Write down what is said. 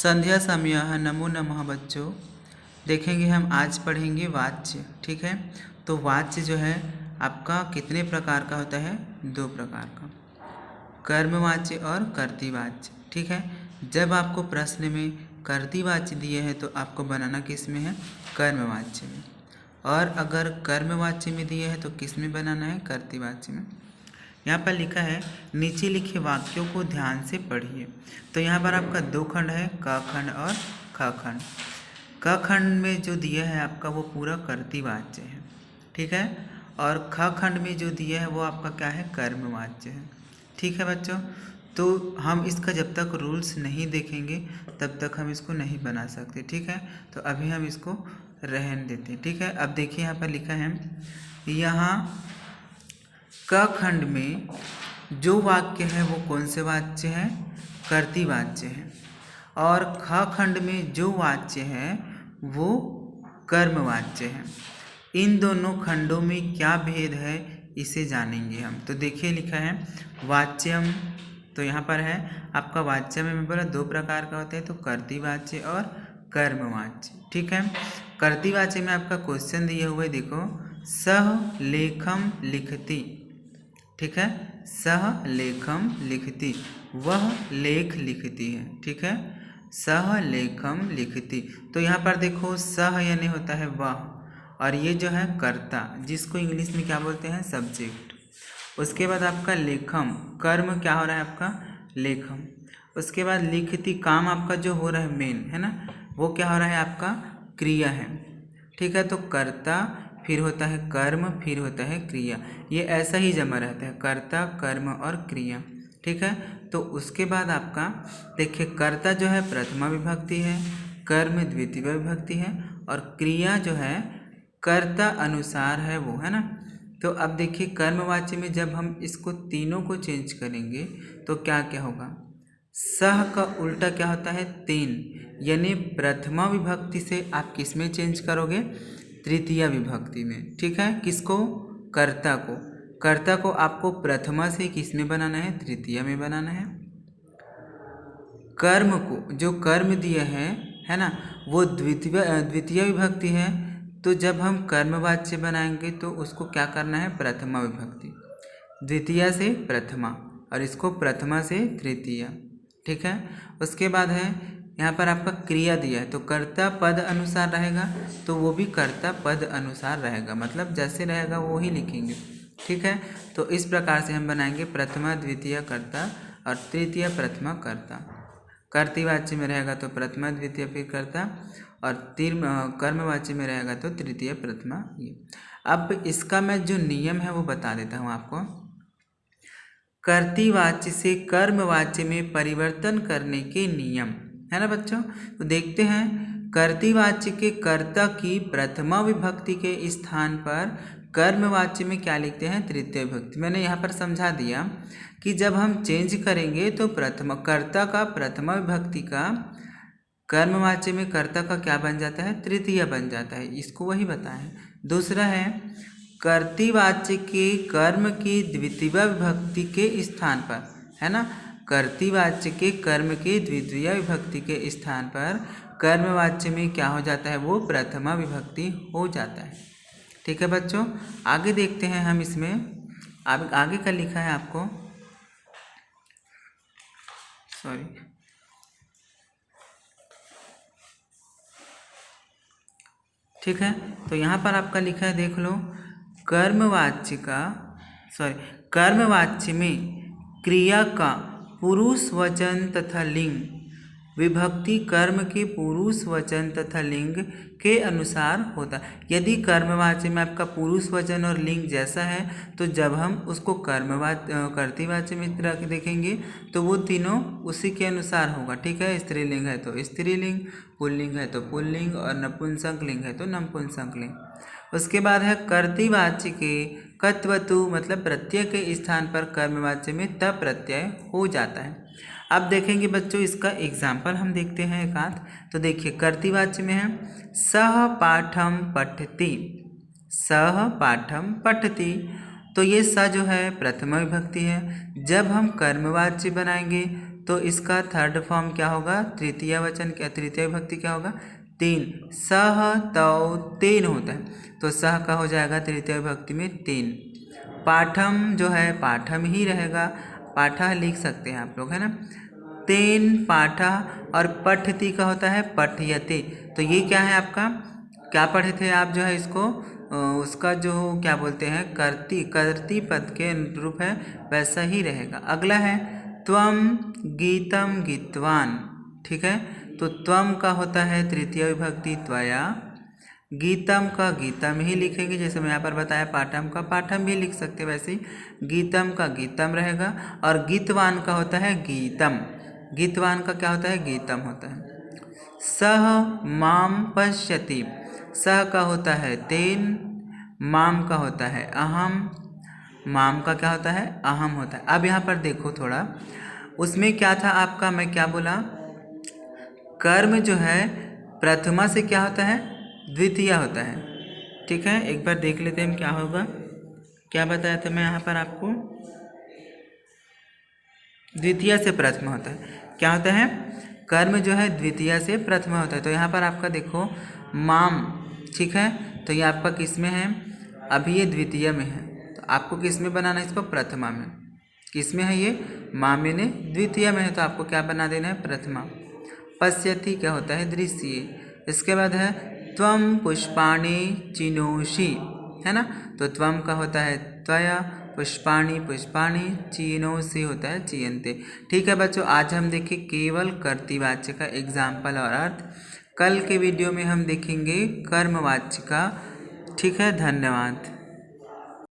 संध्या समयः नमो नमः बच्चों। देखेंगे हम आज पढ़ेंगे वाच्य। ठीक है, तो वाच्य जो है आपका कितने प्रकार का होता है? 2 प्रकार का, कर्मवाच्य और कर्तृवाच्य। ठीक है, जब आपको प्रश्न में कर्तृवाच्य दिए हैं तो आपको बनाना किस में है? कर्मवाच्य में। और अगर कर्मवाच्य में दिए हैं तो किस में बनाना है? कर्तृवाच्य में। यहाँ पर लिखा है नीचे लिखे वाक्यों को ध्यान से पढ़िए। तो यहाँ पर आपका 2 खंड है, क खंड और ख खंड। क खंड में जो दिया है आपका वो पूरा कर्तृवाच्य है। ठीक है, और ख खंड में जो दिया है वो आपका क्या है? कर्मवाच्य है। ठीक है बच्चों, तो हम इसका जब तक रूल्स नहीं देखेंगे तब तक हम इसको नहीं बना सकते। ठीक है, तो अभी हम इसको रहने देते हैं। ठीक है, अब देखिए यहाँ पर लिखा है, यहाँ क खंड में जो वाक्य है वो कौन से वाच्य है? कर्तृवाच्य है। और ख खंड में जो वाच्य है वो कर्मवाच्य है। इन दोनों खंडों में क्या भेद है इसे जानेंगे हम। तो देखिए लिखा है वाच्यम, तो यहाँ पर है आपका वाच्य में मैं बोला 2 प्रकार का होता है, तो कर्तृवाच्य और कर्मवाच्य। ठीक है, कर्तृवाच्य में आपका क्वेश्चन दिया हुआ है, देखो, सह लेखम लिखती। ठीक है, सह लेखम लिखती, वह लेख लिखती है। ठीक है, सह लेखम लिखती। तो यहाँ पर देखो सह यानी होता है वह, और ये जो है कर्ता, जिसको इंग्लिश में क्या बोलते हैं? सब्जेक्ट। उसके बाद आपका लेखम, कर्म क्या हो रहा है आपका? लेखम। उसके बाद लिखती, काम आपका जो हो रहा है मेन है ना, वो क्या हो रहा है आपका? क्रिया है। ठीक है, तो कर्ता, फिर होता है कर्म, फिर होता है क्रिया। ये ऐसा ही जमा रहता है, कर्ता, कर्म और क्रिया। ठीक है, तो उसके बाद आपका देखिए कर्ता जो है प्रथमा विभक्ति है, कर्म द्वितीय विभक्ति है, और क्रिया जो है कर्ता अनुसार है वो, है ना। तो अब देखिए कर्मवाच्य में जब हम इसको तीनों को चेंज करेंगे तो क्या क्या होगा? सह का उल्टा क्या होता है? 3, यानी प्रथमा विभक्ति से आप किस में चेंज करोगे? तृतीया विभक्ति में। ठीक है, किसको? कर्ता को। कर्ता को आपको प्रथमा से किस में बनाना है? तृतीया में बनाना है। कर्म को, जो कर्म दिया है ना, वो द्वितीय विभक्ति है, तो जब हम कर्मवाच्य बनाएंगे तो उसको क्या करना है? प्रथमा विभक्ति, द्वितीया से प्रथमा, और इसको प्रथमा से तृतीया। ठीक है, उसके बाद है यहाँ पर आपका क्रिया दिया है, तो कर्ता पद अनुसार रहेगा, तो वो भी कर्ता पद अनुसार रहेगा, मतलब जैसे रहेगा वो ही लिखेंगे। ठीक है, तो इस प्रकार से हम बनाएंगे प्रथमा द्वितीय कर्ता और तृतीय प्रथमा कर्ता। कर्तृवाच्य में रहेगा तो प्रथमा द्वितीय फिर कर्ता, और कर्मवाच्य में रहेगा तो तृतीय प्रथमा। ये अब इसका मैं जो नियम है वो बता देता हूँ आपको। कर्तृवाच्य से कर्मवाच्य में परिवर्तन करने के नियम, है ना बच्चों। तो देखते हैं, कर्तृवाच्य के कर्ता की प्रथमा विभक्ति के स्थान पर कर्मवाच्य में क्या लिखते हैं? तृतीय विभक्ति। मैंने यहाँ पर समझा दिया कि जब हम चेंज करेंगे तो प्रथमा कर्ता का प्रथमा विभक्ति का कर्मवाच्य में कर्ता का क्या बन जाता है? तृतीय बन जाता है, इसको वही बताएं। दूसरा है कर्तृवाच्य के कर्म की द्वितीय विभक्ति के स्थान पर, है ना, कर्तृवाच्य के कर्म की द्वितीय विभक्ति के स्थान पर कर्मवाच्य में क्या हो जाता है? वो प्रथमा विभक्ति हो जाता है। ठीक है बच्चों, आगे देखते हैं हम इसमें। आगे का लिखा है आपको, सॉरी, ठीक है, तो यहाँ पर आपका लिखा है, देख लो, कर्मवाच्य में क्रिया का पुरुष वचन तथा लिंग विभक्ति कर्म के पुरुष वचन तथा लिंग के अनुसार होता है। यदि कर्मवाच्य में आपका पुरुष वचन और लिंग जैसा है तो जब हम उसको कर्तृवाच्य में रख देखेंगे तो वो तीनों उसी के अनुसार होगा। ठीक है, स्त्रीलिंग है तो स्त्रीलिंग, पुल्लिंग है तो पुल्लिंग, और नपुंसक लिंग है तो नपुंसक लिंग। उसके बाद है कर्तृवाच्य के कत्वतु, मतलब प्रत्यय के स्थान पर कर्मवाच्य में त प्रत्यय हो जाता है। अब देखेंगे बच्चों इसका एग्जाम्पल हम देखते हैं एक आध। तो देखिए कर्तृवाच्य में है सह पाठम पठति, सह पाठम पठति, तो ये स जो है प्रथमा विभक्ति है। जब हम कर्मवाच्य बनाएंगे तो इसका थर्ड फॉर्म क्या होगा, तृतीय वचन क्या, तृतीय विभक्ति क्या होगा, तीन। सह तौ तेन होता है, तो सह का हो जाएगा तृतीय विभक्ति में तीन। पाठम जो है पाठम ही रहेगा, पाठा लिख सकते हैं आप लोग, है ना। तेन पाठा, और पठति का होता है पठयते, तो ये क्या है आपका, क्या पढ़े थे आप जो है इसको, उसका जो क्या बोलते हैं कर्ती पद के अनुरूप है, वैसा ही रहेगा। अगला है त्वम गीतम गीतवान, ठीक है। तो त्वम का होता है तृतीय विभक्ति त्वया, गीतम का गीतम ही लिखेंगे, जैसे मैं यहाँ पर बताया पाठम का पाठम भी लिख सकते, वैसे ही गीतम का गीतम रहेगा। और गीतवान का होता है गीतम, गीतवान का क्या होता है, गीतम होता है। सह माम पश्यति, सह का होता है तेन, माम का होता है अहम, माम का क्या होता है, अहम होता है। अब यहाँ पर देखो थोड़ा, उसमें क्या था आपका, मैं क्या बोला, कर्म जो है प्रथमा से क्या होता है, द्वितीय होता है, ठीक है। एक बार देख लेते हैं क्या होगा, क्या बताया था मैं यहाँ पर आपको, द्वितीय से प्रथमा होता है, क्या होता है, कर्म जो है द्वितीय से प्रथमा होता है। तो यहाँ पर आपका देखो माम, ठीक है, तो ये आपका किस में है, अभी ये द्वितीय में है, तो आपको किस में बनाना है इसको, प्रथमा में। किस में है ये, मामे ने द्वितीय में है, तो आपको क्या बना देना है, प्रथमा। पश्यति क्या होता है, दृश्य। इसके बाद है त्वम पुष्पाणि चिनोषि, है ना, तो त्वम का होता है त्वया, पुष्पाणि पुष्पाणि, चिनोषि होता है चियन्ते। ठीक है बच्चों, आज हम देखें केवल कर्तृवाच्य का एग्जाम्पल और अर्थ। कल के वीडियो में हम देखेंगे कर्मवाच्य का। ठीक है, धन्यवाद।